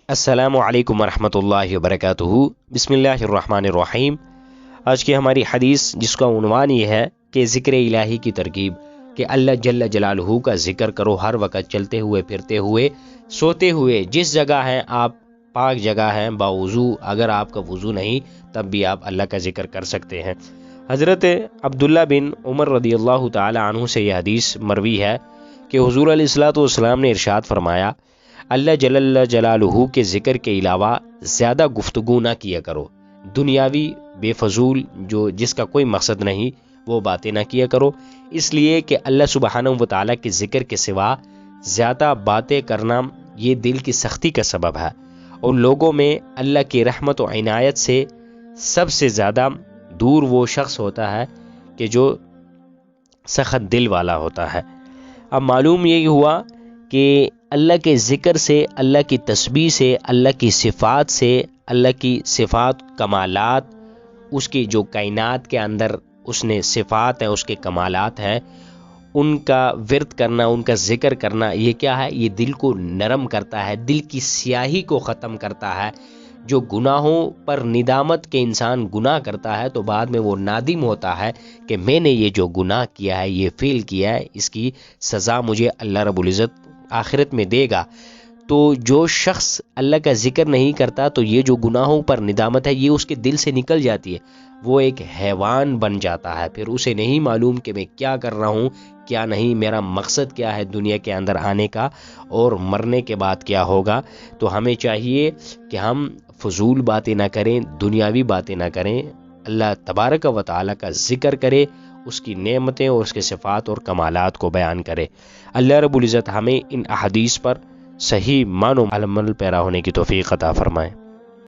السلام علیکم ورحمۃ اللہ وبرکاتہ۔ بسم اللہ الرحمن الرحیم۔ آج کی ہماری حدیث جس کا عنوان یہ ہے کہ ذکر الہی کی ترکیب، کہ اللہ جل جلالہ کا ذکر کرو ہر وقت، چلتے ہوئے، پھرتے ہوئے، سوتے ہوئے، جس جگہ ہیں آپ، پاک جگہ ہیں، باوضو، اگر آپ کا وضو نہیں تب بھی آپ اللہ کا ذکر کر سکتے ہیں۔ حضرت عبداللہ بن عمر رضی اللہ تعالی عنہ سے یہ حدیث مروی ہے کہ حضور علیہ الصلوۃ والسلام نے ارشاد فرمایا، اللہ جل جلالہ کے ذکر کے علاوہ زیادہ گفتگو نہ کیا کرو، دنیاوی بے فضول جس کا کوئی مقصد نہیں وہ باتیں نہ کیا کرو، اس لیے کہ اللہ سبحانہ و تعالیٰ کے ذکر کے سوا زیادہ باتیں کرنا یہ دل کی سختی کا سبب ہے، اور لوگوں میں اللہ کی رحمت و عنایت سے سب سے زیادہ دور وہ شخص ہوتا ہے کہ جو سخت دل والا ہوتا ہے۔ اب معلوم یہی ہوا کہ اللہ کے ذکر سے، اللہ کی تسبیح سے، اللہ کی صفات سے، اللہ کی صفات کمالات، اس کی جو کائنات کے اندر اس نے صفات ہیں، اس کے کمالات ہیں، ان کا ورد کرنا، ان کا ذکر کرنا، یہ کیا ہے؟ یہ دل کو نرم کرتا ہے، دل کی سیاہی کو ختم کرتا ہے۔ جو گناہوں پر ندامت کے انسان گناہ کرتا ہے تو بعد میں وہ نادم ہوتا ہے کہ میں نے یہ جو گناہ کیا ہے، یہ فعل کیا ہے، اس کی سزا مجھے اللہ رب العزت آخرت میں دے گا۔ تو جو شخص اللہ کا ذکر نہیں کرتا تو یہ جو گناہوں پر ندامت ہے یہ اس کے دل سے نکل جاتی ہے، وہ ایک حیوان بن جاتا ہے، پھر اسے نہیں معلوم کہ میں کیا کر رہا ہوں، کیا نہیں، میرا مقصد کیا ہے دنیا کے اندر آنے کا، اور مرنے کے بعد کیا ہوگا۔ تو ہمیں چاہیے کہ ہم فضول باتیں نہ کریں، دنیاوی باتیں نہ کریں، اللہ تبارک و تعالیٰ کا ذکر کرے، اس کی نعمتیں اور اس کے صفات اور کمالات کو بیان کرے۔ اللہ رب العزت ہمیں ان احادیث پر صحیح معنوں عمل پیرا ہونے کی توفیق عطا فرمائے۔